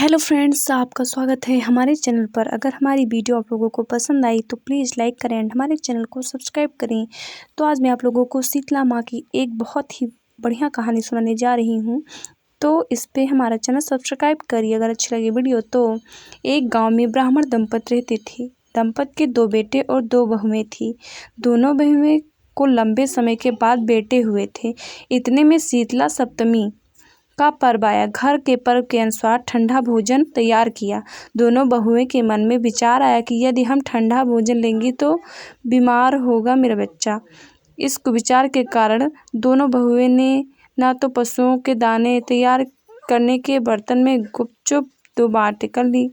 Hello friends, आपका स्वागत है हमारे चैनल पर। अगर हमारी वीडियो आप लोगों को पसंद आई तो प्लीज़ लाइक करें एंड हमारे चैनल को सब्सक्राइब करें। तो आज मैं आप लोगों को शीतला माँ की एक बहुत ही बढ़िया कहानी सुनाने जा रही हूँ। तो इस पे हमारा चैनल सब्सक्राइब करिए अगर अच्छी लगे वीडियो तो। एक गाँव में ब्राह्मण दंपति रहते थे। दंपति के 2 बेटे और 2 बहुएँ थीं। दोनों बहुएँ को लंबे समय के बाद बेटे हुए थे। इतने में शीतला सप्तमी का पर्व आया। घर के पर्व के अनुसार ठंडा भोजन तैयार किया। दोनों बहुएं के मन में विचार आया कि यदि हम ठंडा भोजन लेंगी तो बीमार होगा मेरा बच्चा। इस विचार के कारण दोनों बहुएं ने ना तो पशुओं के दाने तैयार करने के बर्तन में गुपचुप 2 बातें कर ली।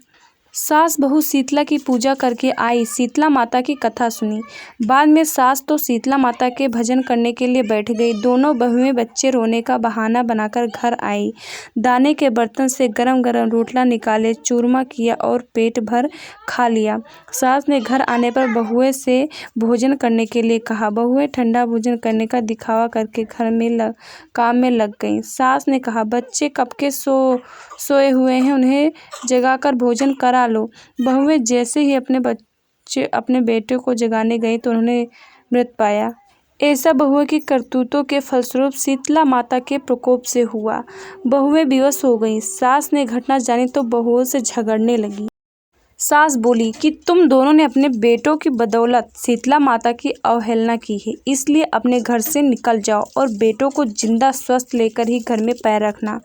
सास बहू शीतला की पूजा करके आई, शीतला माता की कथा सुनी। बाद में सास तो शीतला माता के भजन करने के लिए बैठ गई। दोनों बहुएं बच्चे रोने का बहाना बनाकर घर आई। दाने के बर्तन से गरम गरम रोटला निकाले, चूरमा किया और पेट भर खा लिया। सास ने घर आने पर बहुएं से भोजन करने के लिए कहा। बहुएं ठंडा भोजन करने का दिखावा करके घर में काम में लग गईं। सास ने कहा, बच्चे कब के सोए हुए हैं, उन्हें जगाकर भोजन करा लो। बहुएं जैसे ही अपने बेटे को जगाने गई तो उन्होंने मृत पाया। ऐसा बहुओं की करतूतों के फलस्वरूप शीतला माता के प्रकोप से हुआ। बहुएं विवश हो गईं। सास ने घटना जानी तो बहुओं से झगड़ने लगी। सास बोली कि तुम दोनों ने अपने बेटों की बदौलत शीतला माता की अवहेलना की है, इसलिए अपने घर से निकल जाओ और बेटों को जिंदा स्वस्थ लेकर ही घर में पैर रखना।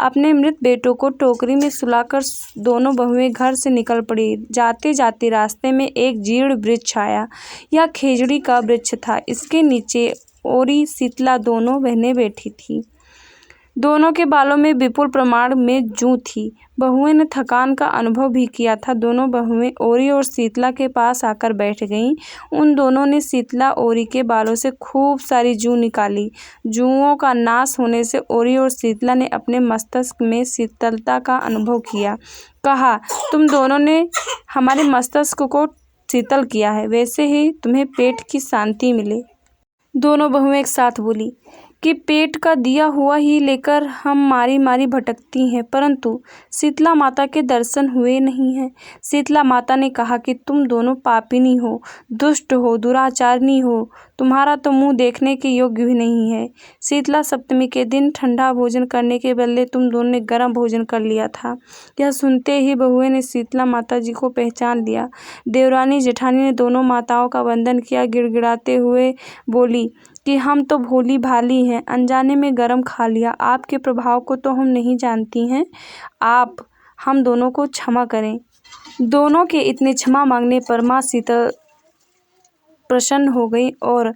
अपने मृत बेटों को टोकरी में सुलाकर दोनों बहुएं घर से निकल पड़ी। जाते जाते रास्ते में एक जीर्ण वृक्ष आया। यह खेजड़ी का वृक्ष था। इसके नीचे ओरी शीतला दोनों बहनें बैठी थीं। दोनों के बालों में विपुल प्रमाण में जूं थी। बहुएं ने थकान का अनुभव भी किया था। दोनों बहुएं ओरी और शीतला के पास आकर बैठ गईं। उन दोनों ने शीतला ओरी के बालों से खूब सारी जूं निकाली। जूओं का नाश होने से ओरी और शीतला ने अपने मस्तिष्क में शीतलता का अनुभव किया। कहा, तुम दोनों ने हमारे मस्तिष्क को शीतल किया है, वैसे ही तुम्हें पेट की शांति मिले। दोनों बहुएं एक साथ बोली कि पेट का दिया हुआ ही लेकर हम मारी मारी भटकती हैं, परंतु शीतला माता के दर्शन हुए नहीं हैं। शीतला माता ने कहा कि तुम दोनों पापिनी हो, दुष्ट हो, दुराचारिणी हो, तुम्हारा तो मुंह देखने के योग्य भी नहीं है। शीतला सप्तमी के दिन ठंडा भोजन करने के बदले तुम दोनों ने गर्म भोजन कर लिया था। यह सुनते ही बहुएं ने शीतला माता जी को पहचान लिया। देवरानी जेठानी ने दोनों माताओं का वंदन किया। गिड़गिड़ाते हुए बोली कि हम तो भोली भाली हैं, अनजाने में गरम खा लिया। आपके प्रभाव को तो हम नहीं जानती हैं। आप हम दोनों को क्षमा करें। दोनों के इतने क्षमा मांगने पर माँ शीतल प्रसन्न हो गई और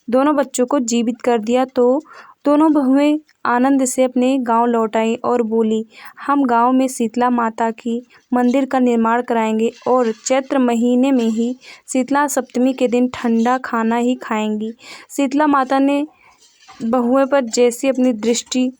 दोनों बच्चों को जीवित कर दिया। तो दोनों बहुएं आनंद से अपने गांव लौट आई और बोली, हम गांव में शीतला माता की मंदिर का निर्माण कराएंगे और चैत्र महीने में ही शीतला सप्तमी के दिन ठंडा खाना ही खाएंगी। शीतला माता ने बहुएं पर जैसी अपनी दृष्टि